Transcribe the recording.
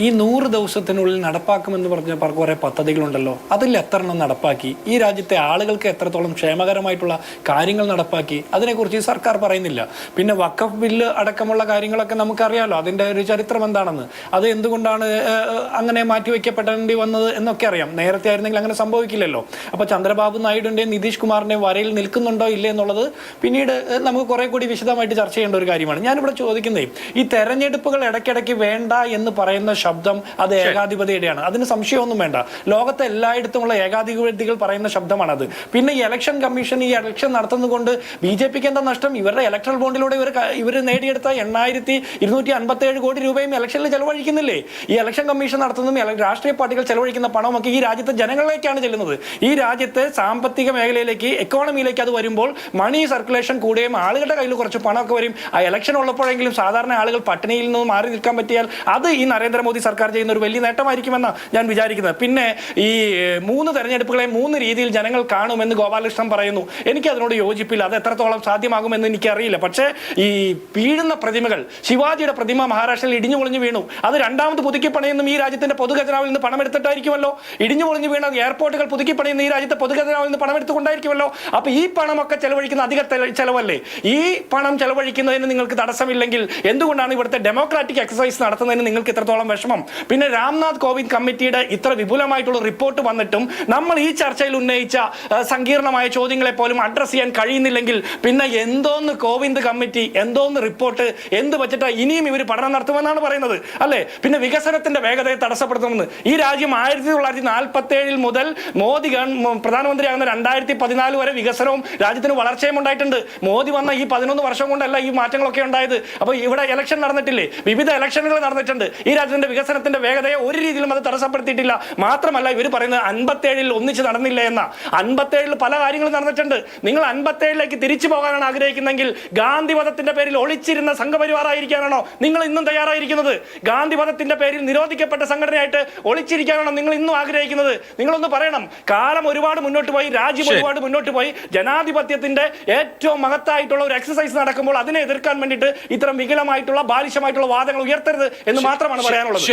ഈ 100 ദിവസത്തിനുള്ളിൽ നടപ്പാക്കുമെന്ന് പറഞ്ഞ കുറേ പദ്ധതികളുണ്ടല്ലോ, അതിൽ എത്ര എണ്ണം നടപ്പാക്കി? ഈ രാജ്യത്തെ ആളുകൾക്ക് എത്രത്തോളം ക്ഷേമകരമായിട്ടുള്ള കാര്യങ്ങൾ നടപ്പാക്കി? അതിനെക്കുറിച്ച് ഈ സർക്കാർ പറയുന്നില്ല. പിന്നെ വഖഫ് ബില്ല് അടക്കമുള്ള കാര്യങ്ങളൊക്കെ നമുക്കറിയാമല്ലോ, അതിൻ്റെ ഒരു ചരിത്രം എന്താണെന്ന്. അത് എന്തുകൊണ്ടാണ് അങ്ങനെ മാറ്റിവെക്കപ്പെടേണ്ടി വന്നത് എന്നൊക്കെ അറിയാം. നേരത്തെ ആയിരുന്നെങ്കിൽ അങ്ങനെ സംഭവിക്കില്ലല്ലോ. അപ്പോൾ ചന്ദ്രബാബു നായിഡുവിൻ്റെയും നിതീഷ് കുമാറിൻ്റെയും വരയിൽ നിൽക്കുന്നുണ്ടോ ഇല്ലേ എന്നുള്ളത് പിന്നീട് നമുക്ക് കുറെ കൂടി വിശദമായിട്ട് ചർച്ച ചെയ്യേണ്ട ഒരു കാര്യമാണ്. ഞാനിവിടെ ചോദിക്കുന്നത്, ഈ തെരഞ്ഞെടുപ്പുകൾ ഇടയ്ക്കിടയ്ക്ക് വേണ്ട എന്ന് പറയുന്ന ശബ്ദം അത് ഏകാധിപതിയുടെയാണ്. അതിന് സംശയമൊന്നും വേണ്ട. ലോകത്തെ എല്ലായിടത്തുമുള്ള ഏകാധിപതികൾ പറയുന്ന ശബ്ദമാണത്. പിന്നെ ഈ ഇലക്ഷൻ കമ്മീഷൻ ഈ ഇലക്ഷൻ നടത്തുന്നതുകൊണ്ട് BJPക്ക് എന്താ നഷ്ടം? ഇവരുടെ ഇലക്ട്രൽ ബോണ്ടിലൂടെ ഇവർ നേടിയെടുത്ത 8257 കോടി രൂപയും ഇലക്ഷനിൽ ചെലവഴിക്കുന്നില്ലേ? ഈ ഇലക്ഷൻ കമ്മീഷൻ നടത്തുന്നതും രാഷ്ട്രീയ പാർട്ടികൾ ചെലവഴിക്കുന്ന പണമൊക്കെ ഈ രാജ്യത്തെ ജനങ്ങളിലേക്കാണ് ചെല്ലുന്നത്. ഈ രാജ്യത്തെ സാമ്പത്തിക മേഖലയിലേക്ക്, എക്കോണമിയിലേക്ക് അത് വരുമ്പോൾ മണി സർക്കുലേഷൻ കൂടുകയും ആളുകളുടെ കയ്യിൽ കുറച്ച് പണമൊക്കെ വരും. ആ ഇലക്ഷൻ ഉള്ളപ്പോഴെങ്കിലും സാധാരണ ആളുകൾ പട്ടിണിയിൽ നിന്ന് മാറി നിൽക്കാൻ പറ്റിയാൽ അത് ഈ നരേന്ദ്രമോദി സർക്കാർ ചെയ്യുന്ന ഒരു വലിയ നേട്ടമായിരിക്കുമെന്നാണ് ഞാൻ വിചാരിക്കുന്നത്. പിന്നെ ഈ 3 തെരഞ്ഞെടുപ്പുകളെ 3 രീതിയിൽ ജനങ്ങൾ കാണുമെന്ന് ഗോപാലകൃഷ്ണൻ പറയുന്നു. എനിക്ക് അതിനോട് യോജിപ്പില്ല. അത് എത്രത്തോളം സാധ്യമാകുമെന്ന് എനിക്കറിയില്ല. പക്ഷേ ഈ വീഴുന്ന പ്രതിമകൾ, ശിവാജിയുടെ പ്രതിമ മഹാരാഷ്ട്രയിൽ ഇടിഞ്ഞു പൊളിഞ്ഞു വീണു. അത് രണ്ടാമത് പുതുക്കി പണിയുന്ന ഈ രാജ്യത്തിന്റെ പൊതുഖജനാവിൽ നിന്ന് പണമെടുത്തിട്ടായിരിക്കുമല്ലോ. ഇടിഞ്ഞു പൊളിഞ്ഞു വീണ എയർപോർട്ടുകൾ പുതുക്കി പണിയുന്ന ഈ രാജ്യത്തെ പൊതുഖജനാവിൽ നിന്ന് പണമെടുത്തുകൊണ്ടായിരിക്കുമല്ലോ. അപ്പൊ ഈ പണമൊക്കെ ചെലവഴിക്കുന്ന അധിക ചെലവല്ലേ? ഈ പണം ചെലവഴിക്കുന്നതിന് നിങ്ങൾക്ക് തടസ്സമില്ലെങ്കിൽ എന്തുകൊണ്ടാണ് ഇവിടുത്തെ ഡെമോക്രാറ്റിക് എക്സസൈസ് നടത്തുന്നതിന് നിങ്ങൾക്ക് ഇത്രത്തോളം വിഷമം? പിന്നെ രാംനാഥ് കോവിന്ദ് കമ്മിറ്റിയുടെ ഇത്ര വിപുലമായിട്ടുള്ള റിപ്പോർട്ട് വന്നിട്ടും നമ്മൾ ഈ ചർച്ചയിൽ ഉന്നയിച്ച സങ്കീർണമായ ചോദ്യങ്ങളെ പോലും അഡ്രസ് ചെയ്യാൻ കഴിയുന്നില്ലെങ്കിൽ പിന്നെ എന്തോന്ന് കോവിന്ദ് കമ്മിറ്റി, എന്തോന്ന് റിപ്പോർട്ട്, എന്ത് വെച്ചിട്ടാ ഇനിയും ഇവർ പഠനം നടത്തുമെന്നാണ് പറയുന്നത്, അല്ലേ? പിന്നെ വികസനത്തിന്റെ വേഗതയെ തടസ്സപ്പെടുത്തുമെന്ന്. ഈ രാജ്യം 1947 മുതൽ മോദി പ്രധാനമന്ത്രിയാകുന്ന 2014 വരെ വികസനവും രാജ്യത്തിന് വളർച്ചയും ഉണ്ടായിട്ടുണ്ട്. മോദി വന്ന ഈ 11 വർഷം കൊണ്ടല്ല ഈ മാറ്റങ്ങളൊക്കെ ഉണ്ടായത്. അപ്പോൾ ഇവിടെ ഇലക്ഷൻ നടന്നിട്ടില്ലേ? വിവിധ ഇലക്ഷനുകൾ നടന്നിട്ടുണ്ട്. ഈ രാജ്യത്തിന്റെ വികസനത്തിന്റെ വേഗതയെ ഒരു രീതിയിലും അത് തടസ്സപ്പെടുത്തിയിട്ടില്ല. മാത്രമല്ല ഇവർ പറയുന്നത് 57 ഒന്നിച്ച് നടന്നില്ല എന്ന. 57 പല കാര്യങ്ങളും നടന്നിട്ടുണ്ട്. നിങ്ങൾ 57ലേക്ക് തിരിച്ചു പോകാനാണ് ആഗ്രഹിക്കുന്നതെങ്കിൽ ഗാന്ധിവധത്തിന്റെ പേരിൽ ഒളിച്ചിരുന്ന സംഘപരിവാറായിരിക്കാനാണോ നിങ്ങൾ ഇന്നും തയ്യാറായിരിക്കുന്നത്? ഗാന്ധിവധത്തിന്റെ പേരിൽ നിരോധിക്കപ്പെട്ട സംഘടനയായിട്ട് ഒളിച്ചിരിക്കാനാണോ നിങ്ങൾ ഇന്നും ആഗ്രഹിക്കുന്നത്? നിങ്ങളൊന്ന് പറയണം. കാലം ഒരുപാട് മുന്നോട്ട് പോയി, രാജ്യം ഒരുപാട് മുന്നോട്ട് പോയി. ജനാധിപത്യത്തിന്റെ ഏറ്റവും മഹത്തായിട്ടുള്ള ഒരു എക്സസൈസ് നടക്കുമ്പോൾ അതിനെ എതിർക്കാൻ വേണ്ടിയിട്ട് ഇത്തരം വികലമായിട്ടുള്ള ബാലിശമായിട്ടുള്ള വാദങ്ങൾ ഉയർത്തരുത് എന്ന് മാത്രമാണ് പറയാനുള്ളത്.